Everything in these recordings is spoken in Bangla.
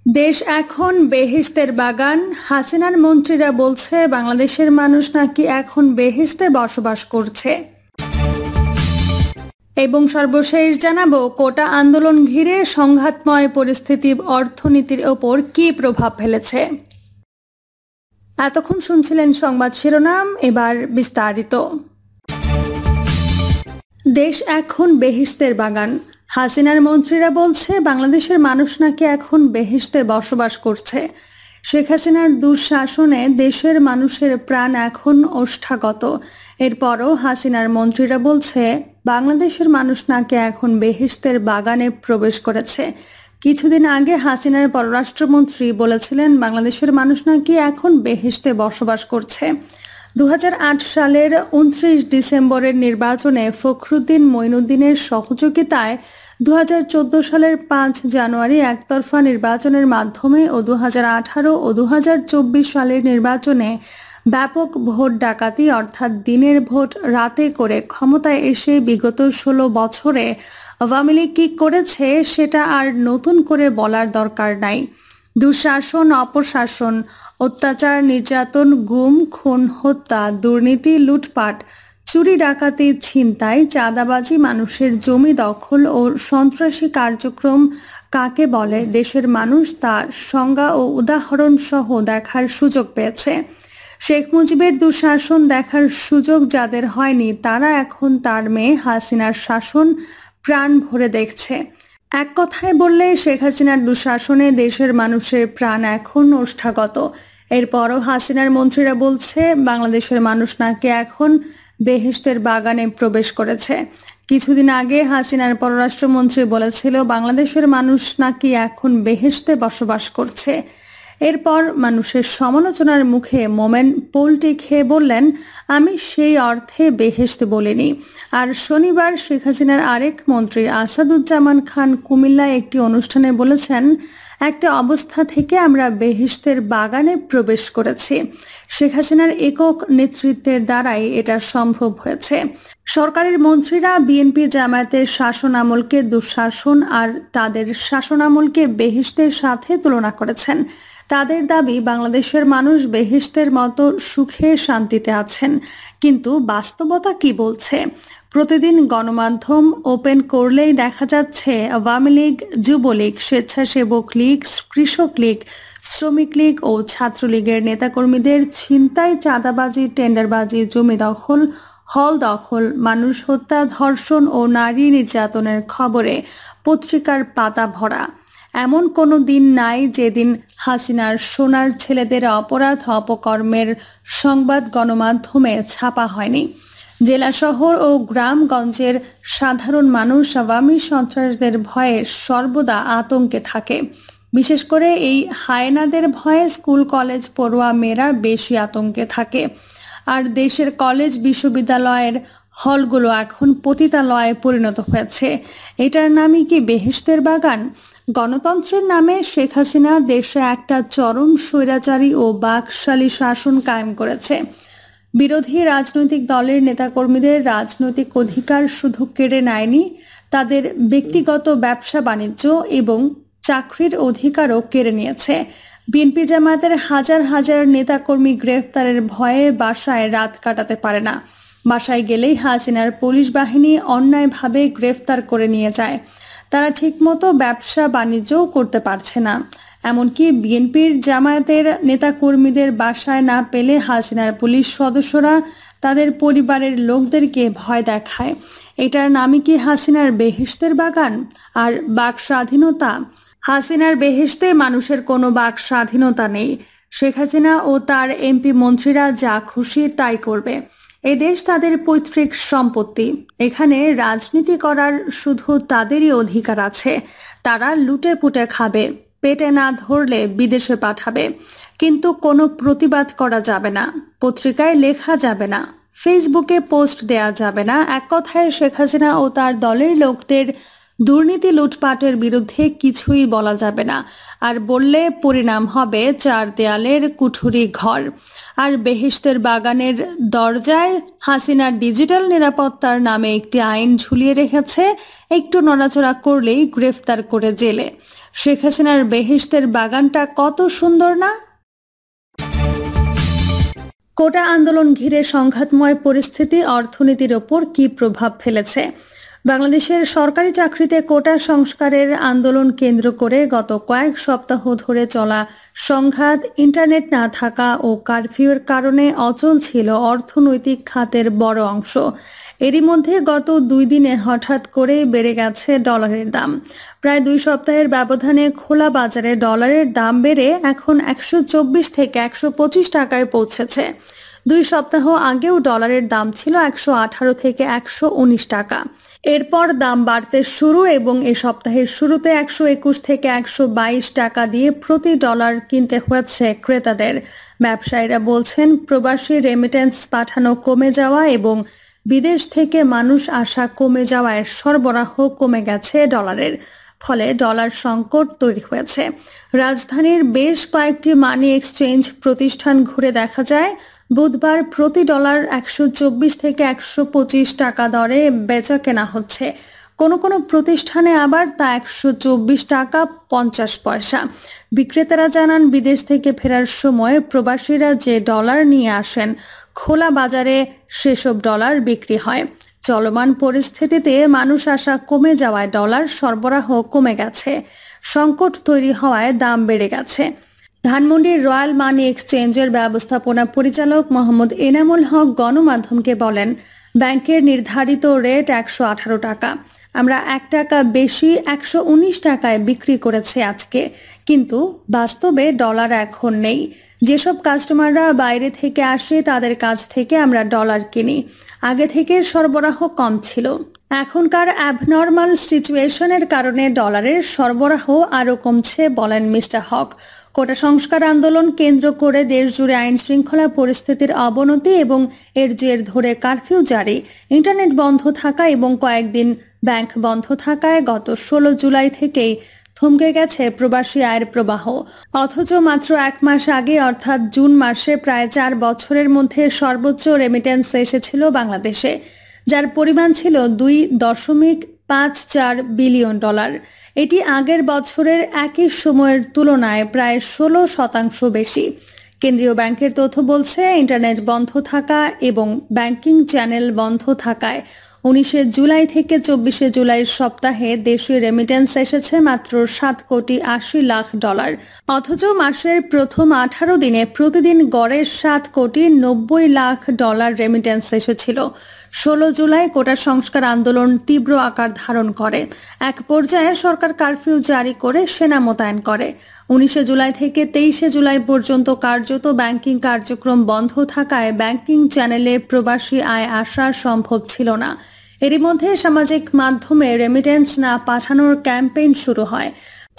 দেশ এখন বেহেশতের বাগান। হাসিনার মন্ত্রীরা বলছে বাংলাদেশের মানুষ নাকি এখন বেহেশতে বসবাস করছে। এবং সর্বশেষ জানাবো কোটা আন্দোলন ঘিরে সংঘাতময় পরিস্থিতি অর্থনীতির ওপর কী প্রভাব ফেলেছে। এতক্ষণ শুনছিলেন সংবাদ শিরোনাম, এবার বিস্তারিত। দেশ এখন বেহেশতের বাগান। হাসিনার মন্ত্রীরা বলছে বাংলাদেশের মানুষ নাকি এখন বেহেশতে বসবাস করছে। শেখ হাসিনার দুঃশাসনে দেশের মানুষের প্রাণ এখন ওষ্ঠাগত। এরপরও হাসিনার মন্ত্রীরা বলছে বাংলাদেশের মানুষ নাকি এখন বেহেশতের বাগানে প্রবেশ করেছে। কিছুদিন আগে হাসিনার পররাষ্ট্রমন্ত্রী বলেছিলেন বাংলাদেশের মানুষ নাকি এখন বেহেশতে বসবাস করছে। 2008 সালের 29 ডিসেম্বরের নির্বাচনে ফখরুদ্দিন মঈনুদ্দিনের সহযোগিতায় 2014 সালের 5 জানুয়ারি একতরফা নির্বাচনের মাধ্যমে ও 2018 ও 2024 সালের নির্বাচনে ব্যাপক ভোট ডাকাতি অর্থাৎ দিনের ভোট রাতে করে ক্ষমতায় এসে বিগত 16 বছরে আওয়ামী লীগ কী করেছে সেটা আর নতুন করে বলার দরকার নাই। দুঃশাসন, অপশাসন, অত্যাচার, নির্যাতন, গুম, খুন, হত্যা, দুর্নীতি, লুটপাট, চুরি ডাকাতি, ছিনতাই, চাঁদাবাজি, মানুষের জমি দখল ও সন্ত্রাসী কার্যক্রম কাকে বলে দেশের মানুষ তার সংজ্ঞা ও উদাহরণ সহ দেখার সুযোগ পেয়েছে। শেখ মুজিবের দুঃশাসন দেখার সুযোগ যাদের হয়নি তারা এখন তার মেয়ে হাসিনার শাসন প্রাণ ভরে দেখছে। এক কথায় বললে শেখ হাসিনার দুঃশাসনে দেশের মানুষের প্রাণ এখন ওষ্ঠাগত। এরপরও হাসিনার মন্ত্রীরা বলছে বাংলাদেশের মানুষ নাকি এখন বেহেশতের বাগানে প্রবেশ করেছে। কিছুদিন আগে হাসিনার পররাষ্ট্রমন্ত্রী বলেছিল বাংলাদেশের মানুষ নাকি এখন বেহেশতে বসবাস করছে। এরপর মানুষের সমালোচনার মুখে মোমেন পোল্টি খেয়ে বললেন আমি সেই অর্থে বেহেশত বলিনি। আর শনিবার শেখ হাসিনার আরেক মন্ত্রী আসাদুজ্জামান খান কুমিল্লায় একটি অনুষ্ঠানে বলেছেন একটা অবস্থা থেকে আমরা বেহেশতের বাগানে প্রবেশ করেছি। শেখ হাসিনার একক নেতৃত্বের দ্বারাই এটা সম্ভব হয়েছে। সরকারের মন্ত্রীরা বিএনপি জামায়াতের শাসন আমলকে দুঃশাসন আর তাদের শাসনামলকে বেহেশতের সাথে তুলনা করেছেন। তাদের দাবি বাংলাদেশের মানুষ বেহেশতের মতো সুখে শান্তিতে আছেন, কিন্তু বাস্তবতা কি বলছে? প্রতিদিন গণমাধ্যম ওপেন করলেই দেখা যাচ্ছে আওয়ামী লীগ, যুবলীগ, স্বেচ্ছাসেবক লীগ, কৃষক লীগ, শ্রমিক লীগ ও ছাত্রলীগের নেতাকর্মীদের ছিনতাই, চাঁদাবাজি, টেন্ডারবাজি, জমি দখল, হল দখল, মানুষ হত্যা, ধর্ষণ ও নারী নির্যাতনের খবরে পত্রিকার পাতা ভরা। এমন কোনো দিন নাই যেদিন হাসিনার সোনার ছেলেদের অপরাধ অপকর্মের সংবাদ গণমাধ্যমে ছাপা হয়নি। জেলা শহর ও গ্রামগঞ্জের সাধারণ মানুষ আওয়ামী সন্ত্রাসদের ভয়ে সর্বদা আতঙ্কে থাকে। বিশেষ করে এই হায়নাদের ভয়ে স্কুল কলেজ পড়ুয়া মেয়েরা বেশি আতঙ্কে থাকে। আর দেশের কলেজ বিশ্ববিদ্যালয়ের হলগুলো এখন পতিতালয়ে পরিণত হয়েছে। এটার নামই কি বেহেশতের বাগান? গণতন্ত্রের নামে শেখ হাসিনা দেশে একটা চরম স্বৈরাচারী ও বাকশালী শাসন কায়েম করেছে। বিরোধী রাজনৈতিক দলের নেতাকর্মীদের রাজনৈতিক অধিকার শুধু কেড়ে নেয়নি, তাদের ব্যক্তিগত ব্যবসা বাণিজ্য এবং চাকরির অধিকারও কেড়ে নিয়েছে। বিএনপি জামায়াতের হাজার হাজার নেতাকর্মী গ্রেফতারের ভয়ে বাসায় রাত কাটাতে পারে না। বাসায় গেলেই হাসিনার পুলিশ বাহিনী অন্যায়ভাবে গ্রেফতার করে নিয়ে যায়। তারা ঠিকমতো ব্যবসা বাণিজ্যও করতে পারছে না। এমনকি বিএনপির জামায়াতের নেতাকর্মীদের বাসায় না পেলে হাসিনার পুলিশ সদস্যরা তাদের পরিবারের লোকদেরকে ভয় দেখায়। এটার নামই কি হাসিনার বেহেশতের বাগান? আর বাক স্বাধীনতা? হাসিনার বেহেশতে মানুষের কোনো বাক স্বাধীনতা নেই। শেখ হাসিনা ও তার এমপি মন্ত্রীরা যা খুশি তাই করবে। এই দেশ তাদের পৈতৃক সম্পত্তি। এখানে রাজনীতি করার শুধু তাদেরই অধিকার আছে। তারা লুটে পুটে খাবে, পেটে না ধরলে বিদেশে পাঠাবে। কিন্তু কোনো প্রতিবাদ করা যাবে না, পত্রিকায় লেখা যাবে না, ফেসবুকে পোস্ট দেয়া যাবে না। এক কথায় শেখ হাসিনা ও তার দলের লোকদের দুর্নীতি লুটপাটের বিরুদ্ধে কিছুই বলা যাবে না, আর বললে পরিণাম হবে চার দেয়ালের কুঠুরি ঘর। আর বেহেশতের বাগানের দরজায় হাসিনার ডিজিটাল নিরাপত্তার নামে একটি আইন ঝুলিয়ে রেখেছে, একটু নড়াচড়া করলেই গ্রেফতার করে জেলে। শেখ হাসিনার বেহেশতের বাগানটা কত সুন্দর না? কোটা আন্দোলন ঘিরে সংঘাতময় পরিস্থিতি অর্থনীতির ওপর কী প্রভাব ফেলেছে? বাংলাদেশের সরকারি চাকরিতে কোটা সংস্কারের আন্দোলন কেন্দ্র করে গত কয়েক সপ্তাহ ধরে চলা সংঘাত, ইন্টারনেট না থাকা ও কারফিউর কারণে অচল ছিল অর্থনৈতিক খাতের বড় অংশ। এরই মধ্যে গত 2 দিনে হঠাৎ করেই বেড়ে গেছে ডলারের দাম। প্রায় 2 সপ্তাহের ব্যবধানে খোলা বাজারে ডলারের দাম বেড়ে এখন 124 থেকে 125 টাকায় পৌঁছেছে। 2 সপ্তাহ আগেও ডলারের দাম ছিল 118 থেকে 119 টাকা। এরপর দাম বাড়তে শুরু এবং এ সপ্তাহের শুরুতে 121 থেকে 122 টাকা দিয়ে প্রতি ডলার কিনতে হয়েছে ক্রেতাদের। ব্যবসায়ীরা বলছেন, প্রবাসী রেমিটেন্স পাঠানো কমে যাওয়া এবং বিদেশ থেকে মানুষ আসা কমে যাওয়ায় সরবরাহ কমে গেছে ডলারের, ফলে ডলার সংকট তৈরি হয়েছে। রাজধানীর বেশ কয়েকটি মানি এক্সচেঞ্জ প্রতিষ্ঠান ঘুরে দেখা যায়, বুধবার প্রতি ডলার 124 থেকে 125 টাকা দরে বেচা কেনা হচ্ছে। কোনো কোনো প্রতিষ্ঠানে আবার তা 124 টাকা 50 পয়সা। বিক্রেতারা জানান, বিদেশ থেকে ফেরার সময় প্রবাসীরা যে ডলার নিয়ে আসেন, খোলা বাজারে সেসব ডলার বিক্রি হয়। চলমান পরিস্থিতিতে মানুষ আসা কমে যাওয়ায় ডলার সরবরাহ কমে গেছে। সংকট তৈরি হওয়ায় দাম বেড়ে গেছে। ধানমন্ডির রয়্যাল মানি এক্সচেঞ্জের ব্যবস্থাপনা পরিচালক মোহাম্মদ এনামুল হক গণমাধ্যমকে বলেন, ব্যাংকের নির্ধারিত রেট 118 টাকা। আমরা 1 টাকা বেশি 119 টাকায় বিক্রি করেছি আজকে, কিন্তু বাস্তবে ডলার এখন নেই। যেসব কাস্টমাররা বাইরে থেকে আসে তাদের কাছ থেকে আমরা ডলার কিনি। আগে থেকে সরবরাহ কম ছিল। এখনকার অ্যাবনর্মাল সিচুয়েশনের কারণে ডলারের সরবরাহ আরও কমছে, বলেন মিস্টার হক। কোটা সংস্কার আন্দোলন কেন্দ্র করে দেশজুড়ে আইন শৃঙ্খলা পরিস্থিতির অবনতি এবং এর জের ধরে কারফিউ জারি, ইন্টারনেট বন্ধ থাকা এবং কয়েকদিন ব্যাংক বন্ধ থাকায় গত 16 জুলাই থেকেই থমকে গেছে প্রবাসী আয়ের প্রবাহ। অথচ মাত্র 1 মাস আগে অর্থাৎ জুন মাসে প্রায় 4 বছরের মধ্যে সর্বোচ্চ রেমিটেন্স এসেছিল বাংলাদেশে, যার পরিমাণ ছিল 2.54 বিলিয়ন ডলার। এটি আগের বছরের একই সময়ের তুলনায় প্রায় 16% বেশি। কেন্দ্রীয় ব্যাংকের তথ্য বলছে, ইন্টারনেট বন্ধ থাকা এবং ব্যাংকিং চ্যানেল বন্ধ থাকায় 19 জুলাই থেকে 24 জুলাইয়ের সপ্তাহে দেশীয় রেমিটেন্স এসেছে মাত্র 7 কোটি 80 লাখ ডলার। অথচ মাসের প্রথম 18 দিনে প্রতিদিন গড়ে 7 কোটি 90 লাখ ডলার রেমিটেন্স এসেছিল। 16 জুলাই কোটা সংস্কার আন্দোলন তীব্র আকার ধারণ করে। এক পর্যায়ে সরকার কারফিউ জারি করে সেনা মোতায়েন করে। 19 জুলাই থেকে 23 জুলাই পর্যন্ত কার্যত ব্যাংকিং কার্যক্রম বন্ধ থাকায় ব্যাংকিং চ্যানেলে প্রবাসী আয় আসা সম্ভব ছিল না। এরই মধ্যে সামাজিক মাধ্যমে রেমিটেন্স না পাঠানোর ক্যাম্পেইন শুরু হয়।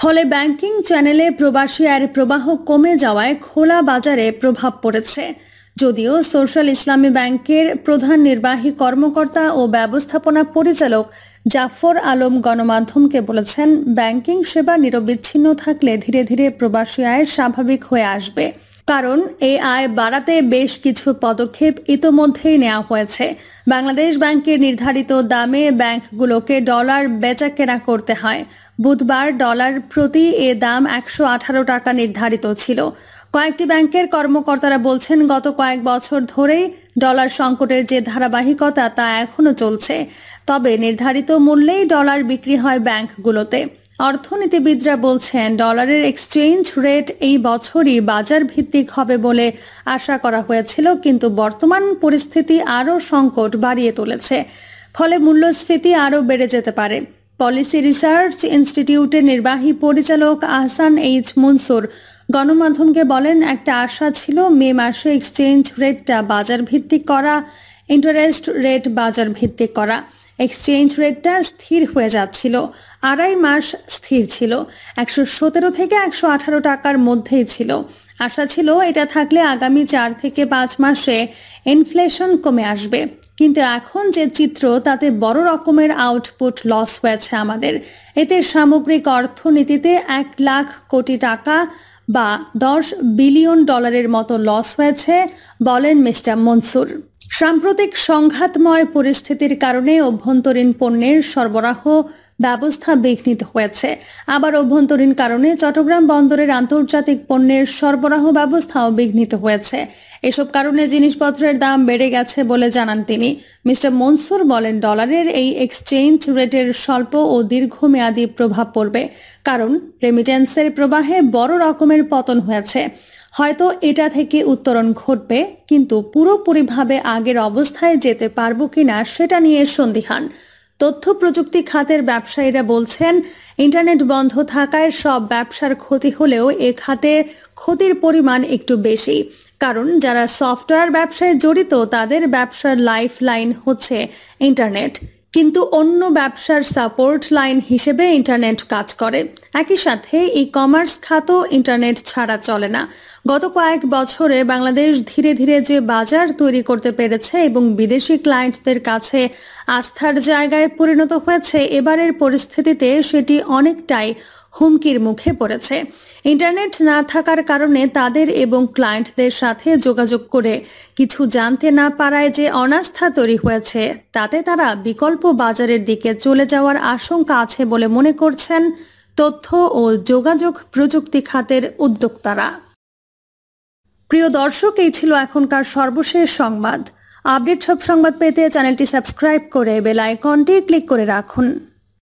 ফলে ব্যাংকিং চ্যানেলে প্রবাসী আয়ের প্রবাহ কমে যাওয়ায় খোলা বাজারে প্রভাব পড়েছে। যদিও সোশ্যাল ইসলামী ব্যাংকের প্রধান নির্বাহী কর্মকর্তা ও ব্যবস্থাপনা পরিচালক জাফর আলম গণমাধ্যমকে বলেছেন, ব্যাংকিং সেবা নিরবিচ্ছিন্ন থাকলে ধীরে ধীরে প্রবাসী আয় স্বাভাবিক হয়ে আসবে। কারণ এই আয় বাড়াতে বেশ কিছু পদক্ষেপ ইতোমধ্যেই নেওয়া হয়েছে। বাংলাদেশ ব্যাংকের নির্ধারিত দামে ব্যাংকগুলোকে ডলার বেচা কেনা করতে হয়। বুধবার ডলার প্রতি এ দাম 118 টাকা নির্ধারিত ছিল। কয়েকটি ব্যাংকের কর্মকর্তারা বলছেন, গত কয়েক বছর ধরেই ডলার সংকটের যে ধারাবাহিকতা তা এখনো চলছে। তবে নির্ধারিত মূল্যেই ডলার বিক্রি হয় ব্যাংকগুলোতে। অর্থনীতিবিদরা বলছেন, ডলারের এক্সচেঞ্জ রেট এই বছরই বাজার ভিত্তিক হবে বলে আশা করা হয়েছিল, কিন্তু বর্তমান পরিস্থিতি আরও সংকট বাড়িয়ে তুলেছে। ফলে মূল্যস্ফীতি আরও বেড়ে যেতে পারে। পলিসি রিসার্চ ইনস্টিটিউটের নির্বাহী পরিচালক আহসান এইচ মনসুর গণমাধ্যমকে বলেন, একটা আশা ছিল মে মাসে এক্সচেঞ্জ রেটটা বাজার ভিত্তিক করা, ইন্টারেস্ট রেট বাজার ভিত্তিক করা। এক্সচেঞ্জ রেটটা স্থির হয়ে যাচ্ছিল, 2.5 মাস স্থির ছিল, 117 থেকে 118 টাকার মধ্যেই ছিল। আশা ছিল এটা থাকলে আগামী 4 থেকে 5 মাসে ইনফ্লেশন কমে আসবে। কিন্তু এখন যে চিত্র তাতে বড় রকমের আউটপুট লস হয়েছে আমাদের। এতে সামগ্রিক অর্থনীতিতে 1,00,000 কোটি টাকা বা $10 বিলিয়ন মতো লস হয়েছে বলেন মিস্টার মনসুর। সাম্প্রতিক সংঘাতময় পরিস্থিতির কারণে অভ্যন্তরীণ পণ্যের সরবরাহ ব্যবস্থা বিঘ্নিত হয়েছে। আবার অভ্যন্তরীণ কারণে চট্টগ্রাম বন্দরের আন্তর্জাতিক পণ্যের সরবরাহ ব্যবস্থাও বিঘ্নিত হয়েছে। এসব কারণে জিনিসপত্রের দাম বেড়ে গেছে বলে জানান তিনি। মিস্টার মনসুর বলেন, ডলারের এই এক্সচেঞ্জ রেটের স্বল্প ও দীর্ঘমেয়াদী প্রভাব পড়বে, কারণ রেমিটেন্সের প্রবাহে বড় রকমের পতন হয়েছে। হয়তো এটা থেকে উত্তরণ ঘটবে, কিন্তু পুরোপুরিভাবে আগের অবস্থায় যেতে পারবো কিনা সেটা নিয়ে সন্দিহান। তথ্য প্রযুক্তি খাতের ব্যবসায়ীরা বলছেন, ইন্টারনেট বন্ধ থাকায় সব ব্যবসার ক্ষতি হলেও এ খাতে ক্ষতির পরিমাণ একটু বেশি, কারণ যারা সফটওয়্যার ব্যবসায় জড়িত তাদের ব্যবসার লাইফ লাইন হচ্ছে ইন্টারনেট, কিন্তু অন্য ব্যবসার সাপোর্ট লাইন হিসেবে ইন্টারনেট কাজ করে। একই সাথে ই কমার্স খাতও ইন্টারনেট ছাড়া চলে না। গত কয়েক বছরে বাংলাদেশ ধীরে ধীরে যে বাজার তৈরি করতে পেরেছে এবং বিদেশি ক্লায়েন্টদের কাছে আস্থার জায়গায় পরিণত হয়েছে, এবারের পরিস্থিতিতে সেটি অনেকটাই হুমকির মুখে পড়েছে। ইন্টারনেট না থাকার কারণে তাদের এবং ক্লায়েন্টদের সাথে যোগাযোগ করে কিছু জানতে না পারায় যে অনাস্থা তৈরি হয়েছে, তাতে তারা বিকল্প বাজারের দিকে চলে যাওয়ার আশঙ্কা আছে বলে মনে করছেন তথ্য ও যোগাযোগ প্রযুক্তি খাতের উদ্যোক্তারা। প্রিয় দর্শক, এই ছিল এখনকার সর্বশেষ সংবাদ। আপডেট সব সংবাদ পেতে চ্যানেলটি সাবস্ক্রাইব করে বেল আইকনটি ক্লিক করে রাখুন।